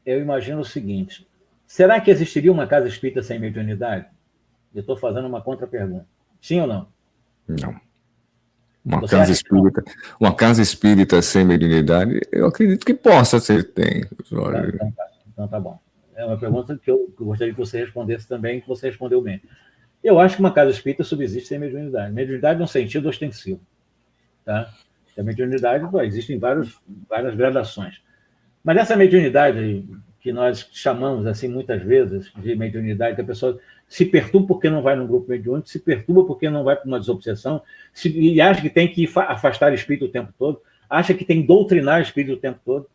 eu imagino o seguinte: será que existiria uma casa espírita sem mediunidade? Eu estou fazendo uma contra-pergunta. Sim ou não? Não. Uma casa espírita sem mediunidade, eu acredito que possa ser, tem, Jorge. Então tá bom. É uma pergunta que eu gostaria que você respondesse também, que você respondeu bem. Eu acho que uma casa espírita subsiste sem mediunidade. Mediunidade no sentido ostensivo. Tá? A mediunidade, existem várias gradações. Mas essa mediunidade que nós chamamos assim muitas vezes de mediunidade, que a pessoa se perturba porque não vai num grupo mediúnico, se perturba porque não vai para uma desobsessão, e acha que tem que afastar espírito o tempo todo, acha que tem que doutrinar espírito o tempo todo.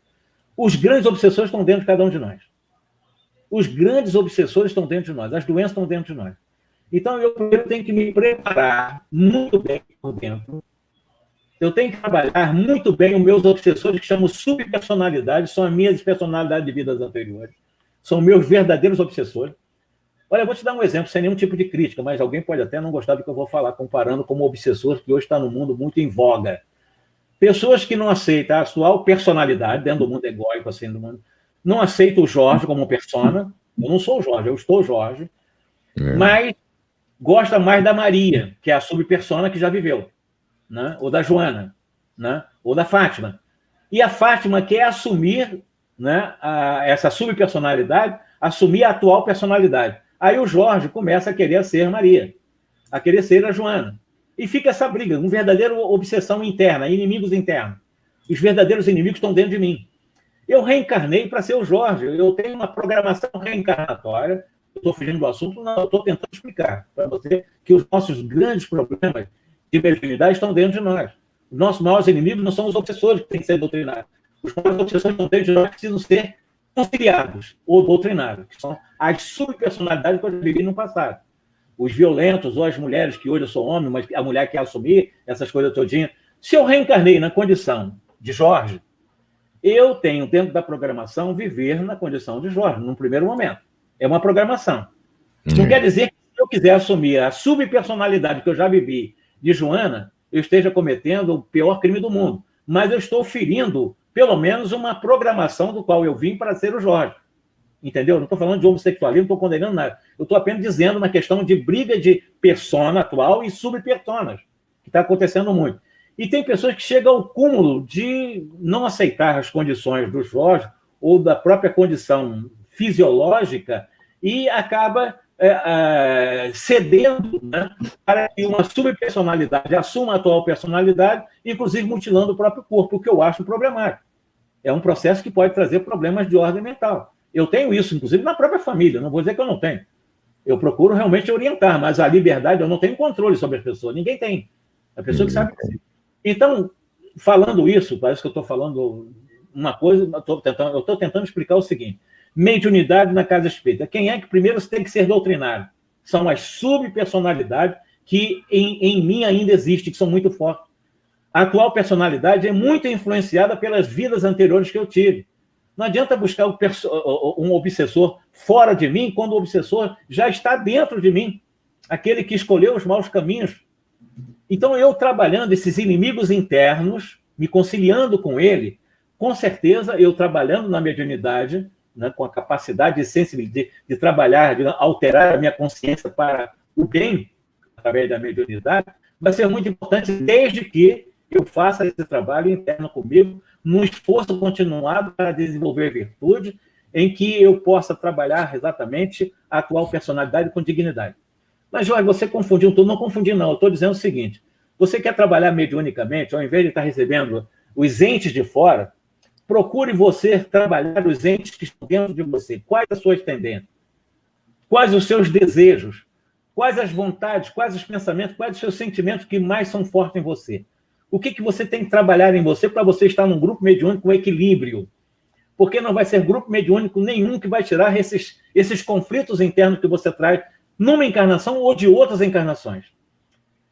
Os grandes obsessores estão dentro de cada um de nós. Os grandes obsessores estão dentro de nós. As doenças estão dentro de nós. Então, eu primeiro tenho que me preparar muito bem por dentro. Eu tenho que trabalhar muito bem os meus obsessores, que chamam subpersonalidades, são as minhas personalidades de vidas anteriores. São meus verdadeiros obsessores. Olha, eu vou te dar um exemplo, sem nenhum tipo de crítica, mas alguém pode até não gostar do que eu vou falar, comparando como obsessor, que hoje está no mundo muito em voga. Pessoas que não aceitam a atual personalidade, dentro do mundo egóico, assim, do mundo, não aceitam o Jorge como persona. Eu não sou o Jorge, eu estou o Jorge. Mas gosta mais da Maria, que é a subpersona que já viveu, né? Ou da Joana, né? Ou da Fátima. E a Fátima quer assumir, né, essa subpersonalidade, assumir a atual personalidade. Aí o Jorge começa a querer ser Maria, a querer ser a Joana. E fica essa briga, uma verdadeira obsessão interna, inimigos internos. Os verdadeiros inimigos estão dentro de mim. Eu reencarnei para ser o Jorge, eu tenho uma programação reencarnatória. Estou fugindo do assunto, não, eu estou tentando explicar para você que os nossos grandes problemas de mediunidade estão dentro de nós. Os nossos maiores inimigos não são os obsessores que têm que ser doutrinados. Os maiores obsessores estão dentro de nós que precisam ser conciliados ou doutrinados, que são as subpersonalidades que eu já vivi no passado. Os violentos, ou as mulheres, que hoje eu sou homem, mas a mulher quer assumir essas coisas todinhas. Se eu reencarnei na condição de Jorge, eu tenho, dentro da programação, viver na condição de Jorge, num primeiro momento. É uma programação. Não quer dizer que, se eu quiser assumir a subpersonalidade que eu já vivi de Joana, eu esteja cometendo o pior crime do mundo. Mas eu estou ferindo, pelo menos, uma programação do qual eu vim para ser o Jorge. Entendeu? Não estou falando de homossexualismo, não estou condenando nada. Eu estou apenas dizendo uma questão de briga de persona atual e subpersonas, que está acontecendo muito. E tem pessoas que chegam ao cúmulo de não aceitar as condições do Jorge ou da própria condição fisiológica e acaba cedendo, né, para que uma subpersonalidade assuma a atual personalidade, inclusive mutilando o próprio corpo, o que eu acho problemático. É um processo que pode trazer problemas de ordem mental. Eu tenho isso, inclusive, na própria família, não vou dizer que eu não tenho. Eu procuro realmente orientar, mas a liberdade, eu não tenho controle sobre as pessoas, ninguém tem. A pessoa que sabe que sim. Então, falando isso, parece que eu estou falando uma coisa, eu estou tentando explicar o seguinte: mediunidade na casa espírita. Quem é que primeiro tem que ser doutrinado? São as subpersonalidades que em mim ainda existem, que são muito fortes. A atual personalidade é muito influenciada pelas vidas anteriores que eu tive. Não adianta buscar um obsessor fora de mim, quando o obsessor já está dentro de mim, aquele que escolheu os maus caminhos. Então, eu trabalhando esses inimigos internos, me conciliando com ele, com certeza, eu trabalhando na mediunidade, né, com a capacidade de sensibilidade, de trabalhar, de alterar a minha consciência para o bem, através da mediunidade, vai ser muito importante, desde que eu faça esse trabalho interno comigo, num esforço continuado para desenvolver virtude, em que eu possa trabalhar exatamente a atual personalidade com dignidade. Mas, Jorge, você confundiu tudo. Não confundi, não. Eu estou dizendo o seguinte: você quer trabalhar mediunicamente, ao invés de estar recebendo os entes de fora, procure você trabalhar os entes que estão dentro de você. Quais as suas tendências? Quais os seus desejos? Quais as vontades, quais os pensamentos, quais os seus sentimentos que mais são fortes em você? O que você tem que trabalhar em você para você estar num grupo mediúnico com equilíbrio? Porque não vai ser grupo mediúnico nenhum que vai tirar esses conflitos internos que você traz numa encarnação ou de outras encarnações.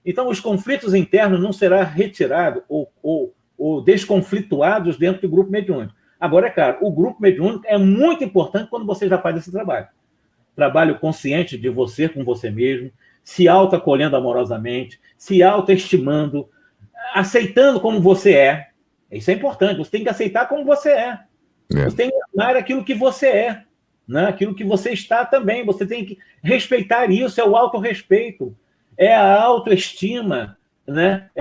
Então, os conflitos internos não serão retirados ou desconflituados dentro do grupo mediúnico. Agora, é claro, o grupo mediúnico é muito importante quando você já faz esse trabalho. Trabalho consciente de você com você mesmo, se autoacolhendo amorosamente, se autoestimando, aceitando como você é. Isso é importante, você tem que aceitar como você é. Você tem que amar aquilo que você é, né? Aquilo que você está também. Você tem que respeitar isso, é o autorrespeito, é a autoestima, né?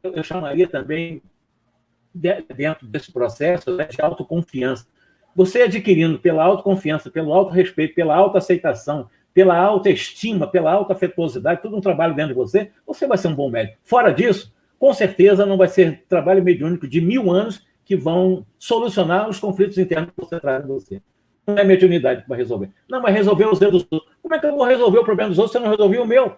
Eu chamaria também, dentro desse processo, né, de autoconfiança. Você adquirindo pela autoconfiança, pelo autorrespeito, pela autoaceitação, pela autoestima, pela autoafetuosidade, tudo um trabalho dentro de você, você vai ser um bom médico. Fora disso, com certeza não vai ser trabalho mediúnico de 1000 anos que vão solucionar os conflitos internos que você traz em você. Não é mediunidade que vai resolver. Não, mas resolver os erros dos outros. Como é que eu vou resolver o problema dos outros se eu não resolvi o meu?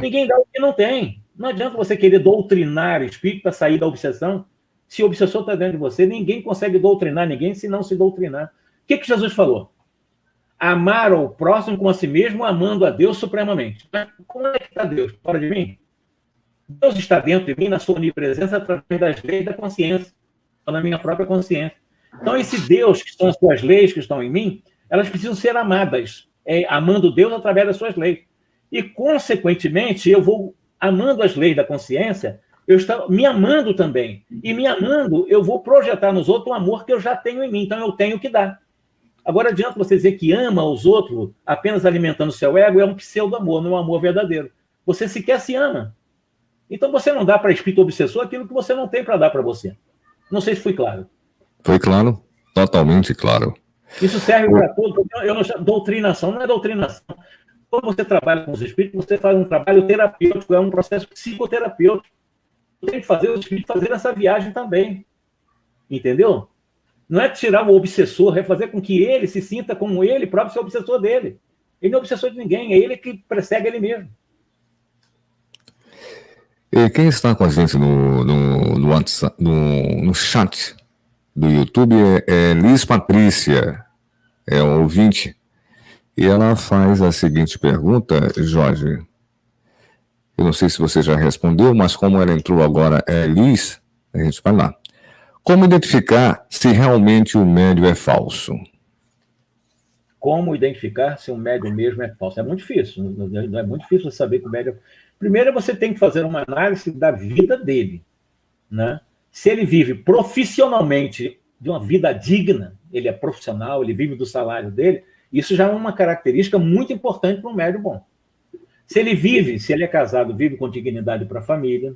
Ninguém dá o que não tem. Não adianta você querer doutrinar o espírito para sair da obsessão. Se o obsessor está dentro de você, ninguém consegue doutrinar ninguém se não se doutrinar. O que Jesus falou? Amar ao próximo como a si mesmo, amando a Deus supremamente. Mas como é que está Deus? Fora de mim? Deus está dentro de mim, na sua onipresença, através das leis da consciência, ou na minha própria consciência. Então, esse Deus, que são as suas leis, que estão em mim, elas precisam ser amadas, amando Deus através das suas leis. E, consequentemente, eu vou amando as leis da consciência, eu estou me amando também. E me amando, eu vou projetar nos outros o amor que eu já tenho em mim. Então, eu tenho que dar. Agora, adianta você dizer que ama os outros apenas alimentando o seu ego, é um pseudo-amor, não é um amor verdadeiro. Você sequer se ama. Então, você não dá para espírito obsessor aquilo que você não tem para dar para você. Não sei se fui claro. Foi claro, totalmente claro. Isso serve para tudo. Doutrinação não é doutrinação. Quando você trabalha com os espíritos, você faz um trabalho terapêutico, é um processo psicoterapêutico. Você tem que fazer os espíritos fazer essa viagem também. Entendeu? Não é tirar o obsessor, é fazer com que ele se sinta como ele próprio ser o obsessor dele. Ele não é obsessor de ninguém, é ele que persegue ele mesmo. E quem está com a gente no chat do YouTube é Liz Patrícia, é um ouvinte, e ela faz a seguinte pergunta, Jorge. Eu não sei se você já respondeu, mas como ela entrou agora, Liz, a gente vai lá. Como identificar se realmente o médium é falso? Como identificar se um médium mesmo é falso? É muito difícil, não é muito difícil saber que o médium... Primeiro, você tem que fazer uma análise da vida dele, né? Se ele vive profissionalmente de uma vida digna, ele é profissional, ele vive do salário dele, isso já é uma característica muito importante para um médium bom. Se ele é casado, vive com dignidade para a família,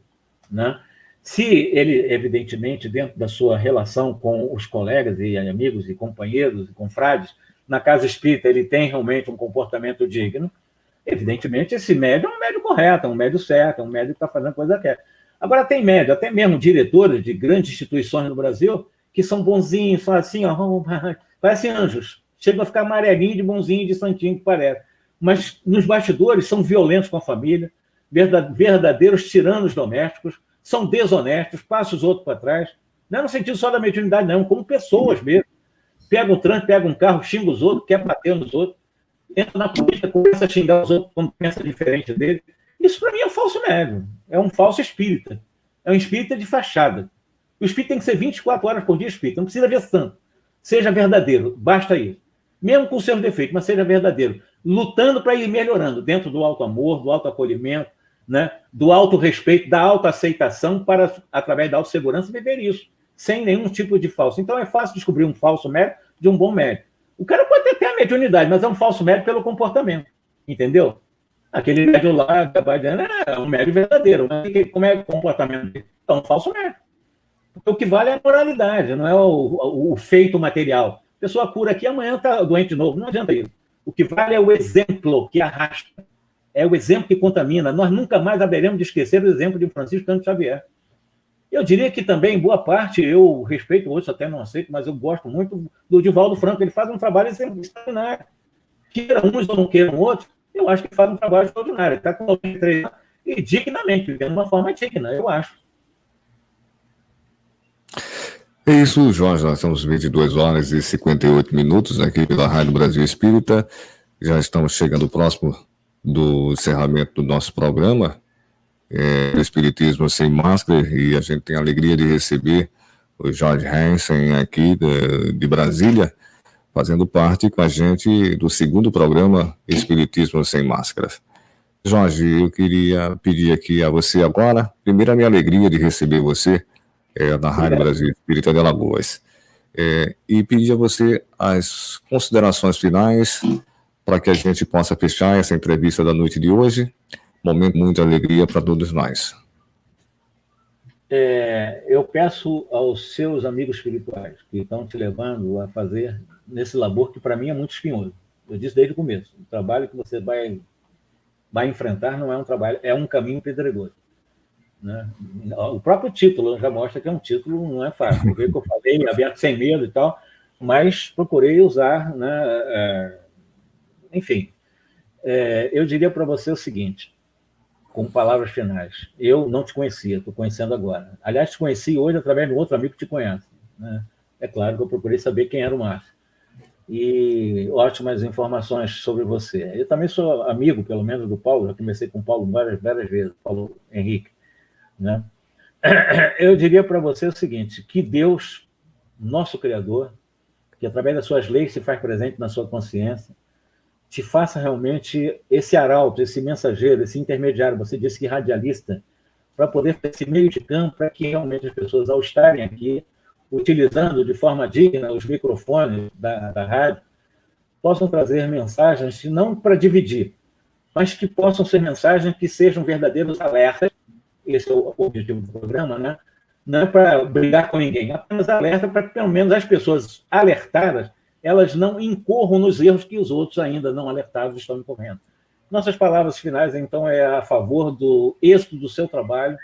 né? Se ele, evidentemente, dentro da sua relação com os colegas e amigos e companheiros e confrades, na casa espírita ele tem realmente um comportamento digno, evidentemente esse médium é um médium correto, é um médium certo, é um médium que está fazendo a coisa certa. Agora tem médium, até mesmo diretores de grandes instituições no Brasil, que são bonzinhos, são assim, ó, parecem anjos, chegam a ficar amarelinho de bonzinho, de santinho que parece. Mas nos bastidores são violentos com a família, verdadeiros tiranos domésticos, são desonestos, passam os outros para trás, não é no sentido só da mediunidade, não, como pessoas mesmo. Pega um trânsito, pega um carro, xinga os outros, quer bater nos outros, entra na política, começa a xingar os outros quando pensa diferente dele. Isso, para mim, é um falso médium, é um falso espírita, é um espírita de fachada. O espírito tem que ser 24 horas por dia espírita, não precisa ver santo. Seja verdadeiro, basta isso. Mesmo com seus defeitos, mas seja verdadeiro. Lutando para ir melhorando, dentro do auto-amor, do auto-acolhimento, né? Do auto-respeito, da auto-aceitação, para, através da auto-segurança, viver isso, sem nenhum tipo de falso. Então é fácil descobrir um falso médium de um bom médium. O cara pode até ter a mediunidade, mas é um falso médium pelo comportamento, entendeu? Aquele médium lá vai dizendo, é um médium verdadeiro, mas como é o comportamento dele? É um falso médium. Porque o que vale é a moralidade, não é o feito material. A pessoa cura aqui, amanhã está doente de novo, não adianta isso. O que vale é o exemplo que arrasta, é o exemplo que contamina. Nós nunca mais haveremos de esquecer o exemplo de Francisco Cândido Xavier. Eu diria que também, boa parte, eu respeito, outros até não aceito, mas eu gosto muito do Divaldo Franco, ele faz um trabalho extraordinário. queira uns ou não queiram outros, eu acho que faz um trabalho extraordinário. Está com 93 anos e dignamente, vivendo de uma forma digna, eu acho. É isso, Jorge, nós temos 22 horas e 58 minutos aqui pela Rádio Brasil Espírita. Já estamos chegando próximo do encerramento do nosso programa, o Espiritismo Sem Máscara, e a gente tem a alegria de receber o Jorge Hansen aqui de Brasília, fazendo parte com a gente do segundo programa Espiritismo Sem Máscaras. Jorge, eu queria pedir aqui a você agora, primeiro a minha alegria de receber você na Rádio Brasil Espírita de Alagoas, e pedir a você as considerações finais para que a gente possa fechar essa entrevista da noite de hoje. Momento de muita alegria para todos nós. Eu peço aos seus amigos espirituais que estão te levando a fazer nesse labor que para mim é muito espinhoso. Eu disse desde o começo, o trabalho que você vai enfrentar não é um trabalho, é um caminho pedregoso, né? O próprio título já mostra que é um título, não é fácil. Eu vi que eu falei, aberto sem medo e tal, mas procurei usar, né, enfim. Eu diria para você o seguinte, com palavras finais. Eu não te conhecia, estou conhecendo agora. Aliás, te conheci hoje através de um outro amigo que te conhece, né? É claro que eu procurei saber quem era o Márcio. E ótimas informações sobre você. Eu também sou amigo, pelo menos, do Paulo, já comecei com o Paulo várias vezes, Paulo Henrique, né? Eu diria para você o seguinte, que Deus, nosso Criador, que através das suas leis se faz presente na sua consciência, te faça realmente esse arauto, esse mensageiro, esse intermediário, você disse que radialista, para poder ter esse meio de campo, para que realmente as pessoas, ao estarem aqui, utilizando de forma digna os microfones da rádio, possam trazer mensagens, não para dividir, mas que possam ser mensagens que sejam verdadeiros alertas. Esse é o objetivo do programa, né? Não é para brigar com ninguém, apenas alerta para que, pelo menos, as pessoas alertadas elas não incorram nos erros que os outros ainda não alertados estão incorrendo. Nossas palavras finais, então, é a favor do êxito do seu trabalho,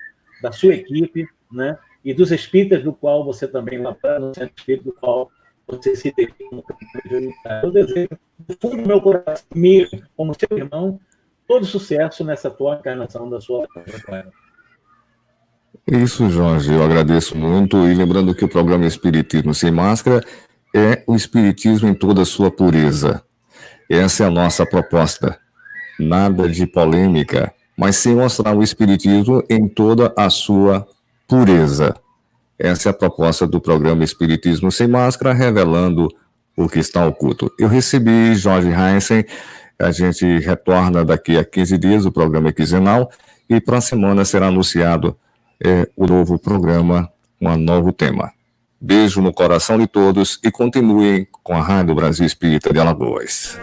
da sua equipe, né? E dos espíritas do qual você também labora, no centro espírita do qual você se dedica como prioritário. Eu desejo, do fundo do meu coração, mesmo, como seu irmão, todo sucesso nessa tua encarnação da sua trabalho. Isso, Jorge, eu agradeço muito. E lembrando que o programa Espiritismo Sem Máscara é o Espiritismo em toda a sua pureza. Essa é a nossa proposta. Nada de polêmica, mas sim mostrar o Espiritismo em toda a sua pureza. Essa é a proposta do programa Espiritismo Sem Máscara, revelando o que está oculto. Eu recebi Jorge Hansen, a gente retorna daqui a 15 dias, o programa é quinzenal, e para a semana será anunciado o novo programa, um novo tema. Beijo no coração de todos e continuem com a Rádio Brasil Espírita de Alagoas.